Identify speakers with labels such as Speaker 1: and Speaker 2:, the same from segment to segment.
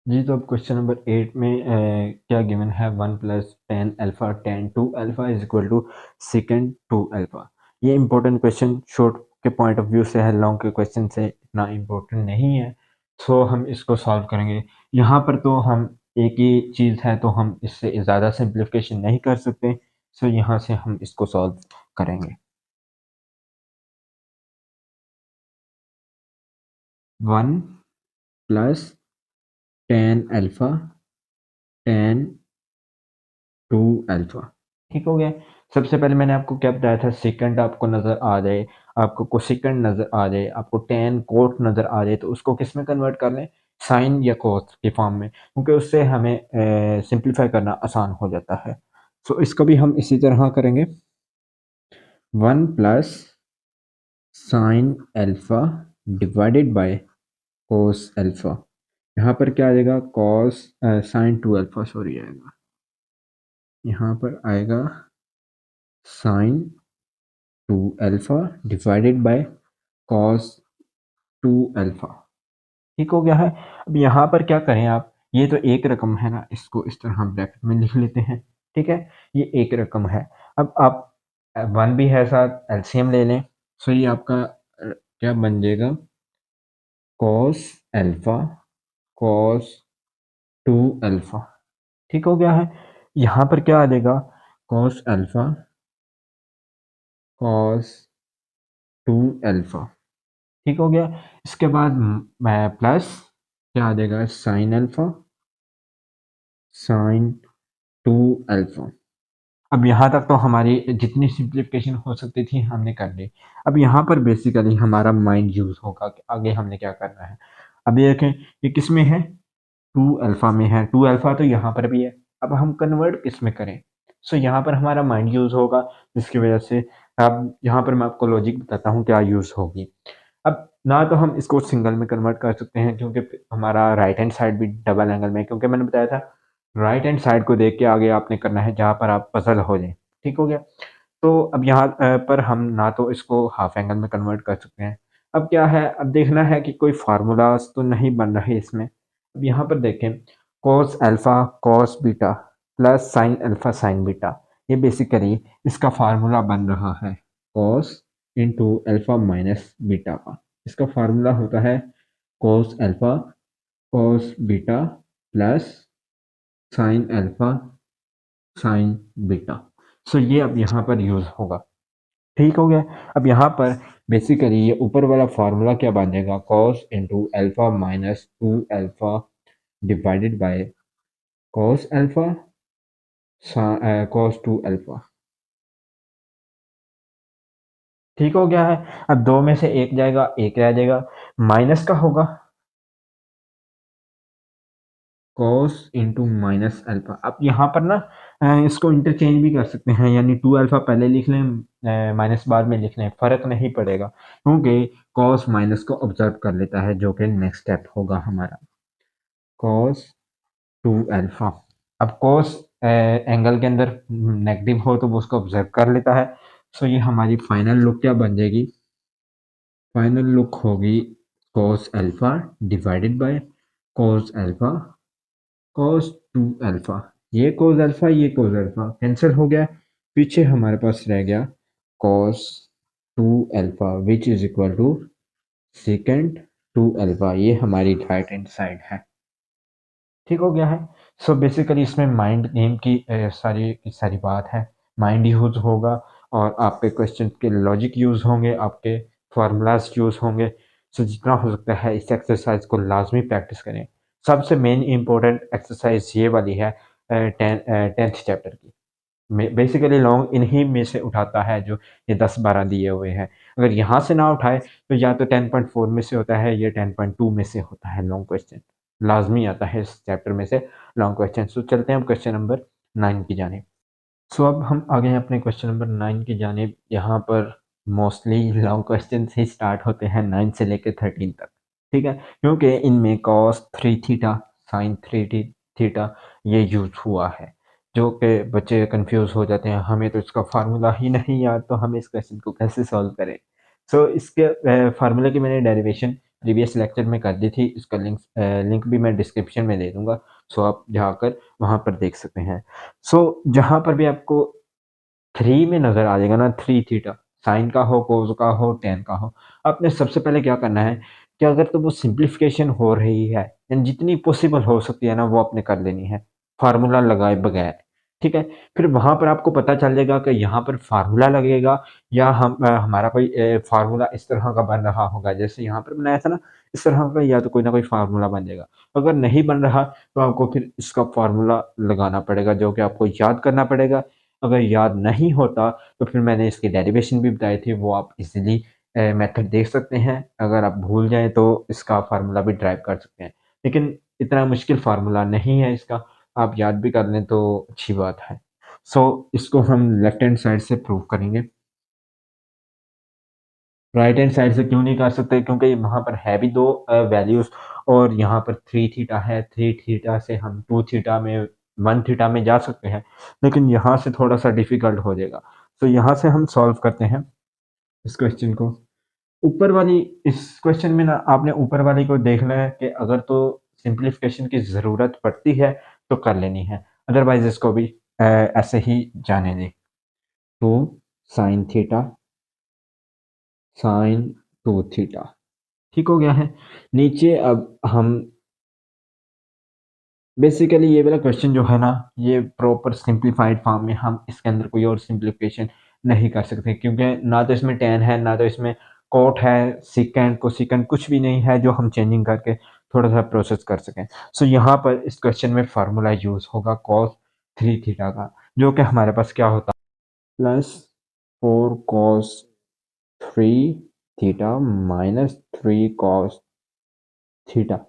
Speaker 1: जी, तो अब question number 8 में क्या गिवन है 1 plus tan alpha tan 2 alpha is equal to second 2 alpha. ये इम्पोर्टेंट क्वेश्चन शॉर्ट के पॉइंट ऑफ व्यू से है, लॉन्ग के क्वेश्चन से इतना इम्पोर्टेंट नहीं है। सो हम इसको सॉल्व करेंगे। यहाँ पर तो हम एक ही चीज़ है, तो हम इससे ज़्यादा सिंप्लीफिकेशन नहीं कर सकते। सो यहाँ से हम इसको सॉल्व करेंगे। 1 plus tan alpha tan 2 alpha. ठीक हो गया। सबसे पहले मैंने आपको क्या बताया था, सेकंड आपको नज़र आ जाए, आपको कोसेकंड नज़र आ जाए, आपको टेन कोट नज़र आ जाए, तो उसको किस में कन्वर्ट कर लें, साइन या कोस के फॉर्म में, क्योंकि उससे हमें सिंप्लीफाई करना आसान हो जाता है। सो इसको भी हम इसी तरह करेंगे। 1 plus sine alpha divided by cos alpha. यहाँ पर क्या आ जाएगा, कॉस साइन 2 अल्फ़ा सॉरी आएगा, यहाँ पर आएगा sine 2 alpha divided by cos 2 alpha. ठीक हो गया है। अब यहाँ पर क्या करें आप, ये तो एक रकम है ना, इसको इस तरह हम ब्रैकेट में लिख लेते हैं। ठीक है, ये एक रकम है। अब आप वन भी है साथ, एलसीएम ले लें। सो ये आपका क्या बन जाएगा, कॉस अल्फ़ा कॉस 2 अल्फ़ा। ठीक हो गया है। यहाँ पर क्या आ जाएगा, कॉस अल्फ़ा कॉस 2 अल्फ़ा। ठीक हो गया। इसके बाद प्लस क्या आ जाएगा, साइन अल्फा साइन 2 अल्फा। अब यहाँ तक तो हमारी जितनी सिंप्लीफिकेशन हो सकती थी हमने कर ली। अब यहाँ पर बेसिकली हमारा माइंड यूज होगा कि आगे हमने क्या करना है। अब ये देखें, ये किस में है, 2 अल्फा में है। 2 अल्फा तो यहाँ पर भी है। अब हम कन्वर्ट किस में करें, सो यहाँ पर हमारा माइंड यूज होगा, जिसकी वजह से अब यहाँ पर मैं आपको लॉजिक बताता हूँ क्या यूज होगी। अब ना तो हम इसको सिंगल में कन्वर्ट कर सकते हैं, क्योंकि हमारा राइट हैंड साइड भी डबल एंगल में है, क्योंकि मैंने बताया था राइट हैंड साइड को देख के आगे आपने करना है जहाँ पर आप पजल हो जाए। ठीक हो गया। तो अब यहाँ पर हम ना तो इसको हाफ एंगल में कन्वर्ट कर सकते हैं। अब क्या है, अब देखना है कि कोई फार्मूलाज तो नहीं बन रहे इसमें। अब यहाँ पर देखें, cos alpha cos beta plus sine alpha sine beta, ये बेसिकली इसका फार्मूला बन रहा है, cos into alpha minus beta का। इसका फार्मूला होता है cos alpha cos beta plus sine alpha sine beta. So ये अब यहाँ पर यूज होगा। ठीक हो गया। अब यहाँ पर बेसिकली ये ऊपर वाला फार्मूला क्या बन जाएगा, cos into alpha minus 2 alpha divided by cos alpha cos 2 alpha. ठीक हो गया है। अब दो में से एक जाएगा, एक रह जाएगा, माइनस का होगा कॉस इंटू माइनस अल्फा। अब यहाँ पर ना इसको इंटरचेंज भी कर सकते हैं, यानी 2 अल्फा पहले लिख लें, माइनस बाद में लिख लें, फर्क नहीं पड़ेगा, क्योंकि कॉस माइनस को ऑब्जर्व कर लेता है, जो कि नेक्स्ट स्टेप होगा हमारा, कॉस 2 अल्फा। अब कॉस एंगल के अंदर नेगेटिव हो तो वो उसको ऑब्जर्व कर लेता है। सो ये हमारी फाइनल लुक क्या बन जाएगी, फाइनल लुक होगी cos alpha divided by cos alpha cos 2 alpha. ये कॉस अल्फा ये कॉस अल्फा कैंसिल हो गया, पीछे हमारे पास रह गया cos 2 alpha which is equal to second 2 alpha. ये हमारी राइट हैंड साइड है। ठीक हो गया है। सो बेसिकली इसमें माइंड गेम की सारी की सारी बात है। माइंड यूज होगा और आपके क्वेश्चन के लॉजिक यूज होंगे, आपके फार्मूलाज यूज होंगे। सो जितना हो सकता है इस एक्सरसाइज को लाजमी प्रैक्टिस करें। सबसे मेन इंपॉर्टेंट एक्सरसाइज ये वाली है टेंथ चैप्टर की। बेसिकली लॉन्ग इन्हीं में से उठाता है, जो ये 10-12 दिए हुए हैं। अगर यहाँ से ना उठाए तो या तो 10.4 में से होता है या 10.2 में से होता है लॉन्ग क्वेश्चन। लाजमी आता है इस चैप्टर में से लॉन्ग क्वेश्चन। सो चलते हैं हम क्वेश्चन नंबर 9 की जानिब। सो अब हम आगे हैं अपने क्वेश्चन नंबर 9 की जानिब। यहाँ पर मोस्टली लॉन्ग क्वेश्चन ही स्टार्ट होते हैं 9 से लेकर 13 तक। ठीक है, क्योंकि इनमें कॉस 3 थीटा साइन 3 थीटा ये यूज हुआ है, जो कि बच्चे कंफ्यूज हो जाते हैं, हमें तो इसका फार्मूला ही नहीं याद, तो हम इस क्वेश्चन को कैसे सॉल्व करें। सो इसके फार्मूला की मैंने डेरिवेशन प्रीवियस लेक्चर में कर दी थी, इसका लिंक भी मैं डिस्क्रिप्शन में दे दूंगा, सो आप जाकर वहाँ पर देख सकते हैं। सो जहाँ पर भी आपको 3 में नज़र आ जाएगा ना, 3 थीटा, साइन का हो, कोस का हो, टेन का हो, आपने सबसे पहले क्या करना है कि अगर तो वो सिंप्लीफिकेशन हो रही है, यानी जितनी पॉसिबल हो सकती है ना, वो आपने कर लेनी है, फार्मूला लगाए बगैर, ठीक है? फिर वहाँ पर आपको पता चल जाएगा कि यहाँ पर फार्मूला लगेगा या हमारा कोई फार्मूला इस तरह का बन रहा होगा, जैसे यहाँ पर बनाया था ना, इस तरह का, या तो कोई ना कोई फार्मूला बन जाएगा। अगर नहीं बन रहा, तो आपको फिर इसका फार्मूला लगाना पड़ेगा, जो कि आपको याद करना पड़ेगा। अगर याद नहीं होता, तो फिर मैंने इसकी डेरिवेशन भी बताई थी, वो आप इज़िली मेथड देख सकते हैं। अगर आप भूल जाएँ, तो इसका फ़ॉर्मूला भी ड्राइव कर सकते हैं। लेकिन इतना मुश्किल फ़ॉर्मूला नहीं है इसका, आप याद भी कर लें तो अच्छी बात है। सो इसको हम लेफ्ट हैंड साइड से प्रूव करेंगे। राइट हैंड साइड से क्यों नहीं कर सकते? क्योंकि वहाँ पर है भी 2 वैल्यूज़, और यहाँ पर 3 थीटा है, 3 थीटा से हम 2 थीटा में, 1 थीटा में जा सकते हैं, लेकिन यहाँ से थोड़ा-सा डिफ़िकल्ट हो जाएगा। तो यहाँ से हम सॉल्व करते हैं इस क्वेश्चन को। ऊपर वाली इस क्वेश्चन में ना आपने ऊपर वाली को देखना है कि अगर तो सिंप्लीफिकेशन की ज़रूरत पड़ती है, तो कर लेनी है, अदरवाइज़ इसको भी ऐसे ही जाने दें। 2 साइन थीटा, साइन 2 थीटा, ठीक हो गया है। नीचे अब हम बेसिकली ये वाला क्वेश्चन जो है ना, ये प्रॉपर सिंप्लीफाइड फॉर्म में हम इसके अंदर कोई और सिंप्लीफिकेशन नहीं कर सकते, क्योंकि ना तो इसमें टेन है, ना तो इसमें कोट है, सिकेंड कोसिकेंड कुछ भी नहीं है जो हम चेंजिंग करके थोड़ा सा प्रोसेस कर सकें। सो यहाँ पर इस क्वेश्चन में फार्मूला यूज होगा कॉस 3 थीटा का, जो कि हमारे पास क्या होता है, plus 4 cos 3 theta minus 3 cos theta.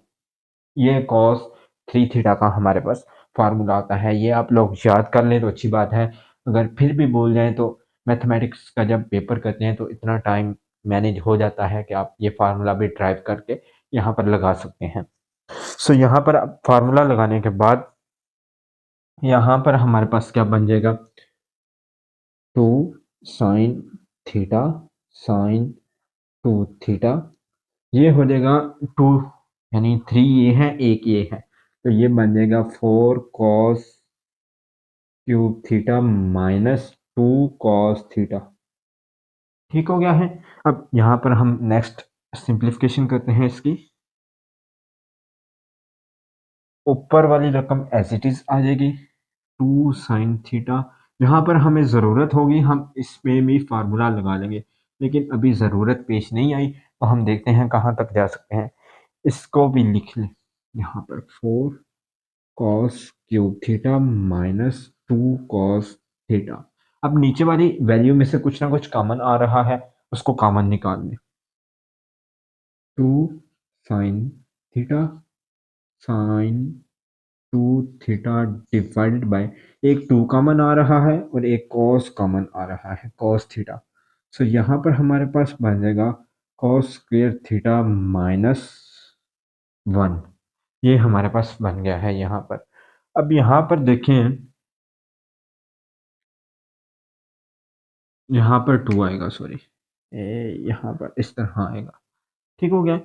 Speaker 1: ये कॉस 3 थीटा का हमारे पास फार्मूला आता है। ये आप लोग याद कर लें तो अच्छी बात है, अगर फिर भी भूल जाएँ तो मैथमेटिक्स का जब पेपर करते हैं तो इतना टाइम मैनेज हो जाता है कि आप ये फार्मूला भी ड्राइव करके यहाँ पर लगा सकते हैं। सो यहाँ पर अब फार्मूला लगाने के बाद यहाँ पर हमारे पास क्या बन जाएगा, 2 साइन थीटा साइन 2 थीटा, ये हो जाएगा 2, यानी 3 ये है, 1 ये है, तो ये बन जाएगा 4 cos cube theta minus 2 cos theta, ठीक हो गया है। अब यहाँ पर हम नेक्स्ट सिंप्लीफिकेशन करते हैं इसकी। ऊपर वाली रकम एज इट इज आ जाएगी, 2 साइन थीटा, यहाँ पर हमें ज़रूरत होगी हम इसमें भी फार्मूला लगा लेंगे, लेकिन अभी ज़रूरत पेश नहीं आई, तो हम देखते हैं कहाँ तक जा सकते हैं। इसको भी लिख लें यहाँ पर, 4 cos cube theta minus 2 cos theta. अब नीचे वाली वैल्यू में से कुछ ना कुछ कॉमन आ रहा है, उसको कॉमन निकाल लें। 2 sign theta sine 2 theta divided bye, एक 2 कॉमन आ रहा है और एक कॉस कॉमन आ रहा है, कॉस थीटा। सो यहाँ पर हमारे पास बन जाएगा कॉस स्क्वेयर थीटा माइनस 1, ये हमारे पास बन गया है यहाँ पर। अब यहाँ पर देखें, यहाँ पर 2 आएगा, सॉरी, यहाँ पर इस तरह आएगा, ठीक हो गया।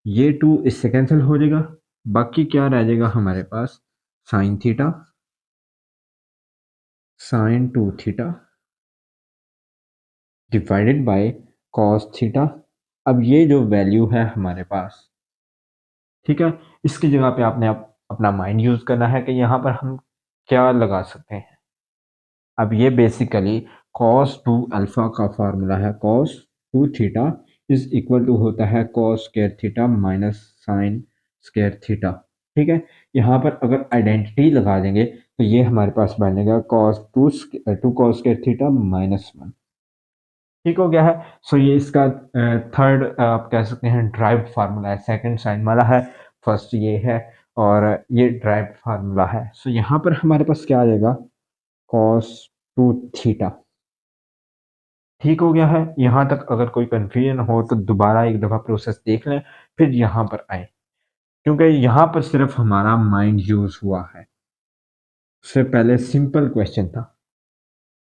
Speaker 1: ये 2 इससे कैंसिल हो जाएगा, बाकी क्या रह जाएगा हमारे पास, sine theta sine 2 theta divided by cos theta. अब ये जो वैल्यू है हमारे पास, ठीक है, इसकी जगह पे आपने अपना माइंड यूज करना है कि यहाँ पर हम क्या लगा सकते हैं। अब ये बेसिकली कॉस 2 अल्फा का फार्मूला है, cos 2 theta is equal to होता है cos square theta minus sine square theta, ठीक है। यहाँ पर अगर आइडेंटिटी लगा देंगे तो ये हमारे पास बनेगा cos 2 cos square theta minus 1, ठीक हो गया है। सो ये इसका थर्ड आप कह सकते हैं ड्राइव्ड फार्मूला है, सेकंड साइन वाला है, फर्स्ट ये है, और ये ड्राइव्ड फार्मूला है। सो यहाँ पर हमारे पास क्या आ जाएगा, कॉस 2 थीटा, ठीक हो गया है। यहाँ तक अगर कोई कन्फ्यूजन हो तो दोबारा एक दफ़ा प्रोसेस देख लें, फिर यहाँ पर आए, क्योंकि यहाँ पर सिर्फ हमारा माइंड यूज हुआ है, उससे पहले सिंपल क्वेश्चन था,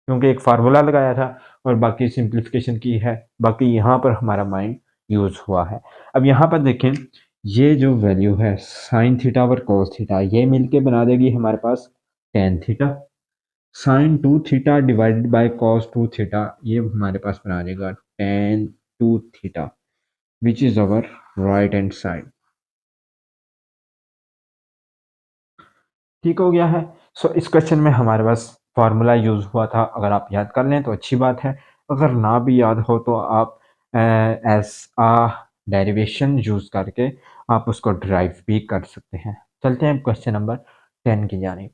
Speaker 1: क्योंकि एक फार्मूला लगाया था और बाकी सिंप्लीफिकेशन की है, बाकी यहाँ पर हमारा माइंड यूज़ हुआ है। अब यहाँ पर देखें, ये जो वैल्यू है साइन थीटा और कोस थीटा, ये मिलके बना देगी हमारे पास tan theta. Sine two theta divided by cos two theta, ये हमारे पास बना देगा tan two theta, which is our right hand side. ठीक हो गया है। सो इस क्वेश्चन में हमारे पास फार्मूला यूज़ हुआ था, अगर आप याद कर लें तो अच्छी बात है, अगर ना भी याद हो तो आप एज आ डेरिवेशन यूज़ करके आप उसको ड्राइव भी कर सकते हैं। चलते हैं क्वेश्चन नंबर 10 की जानिब।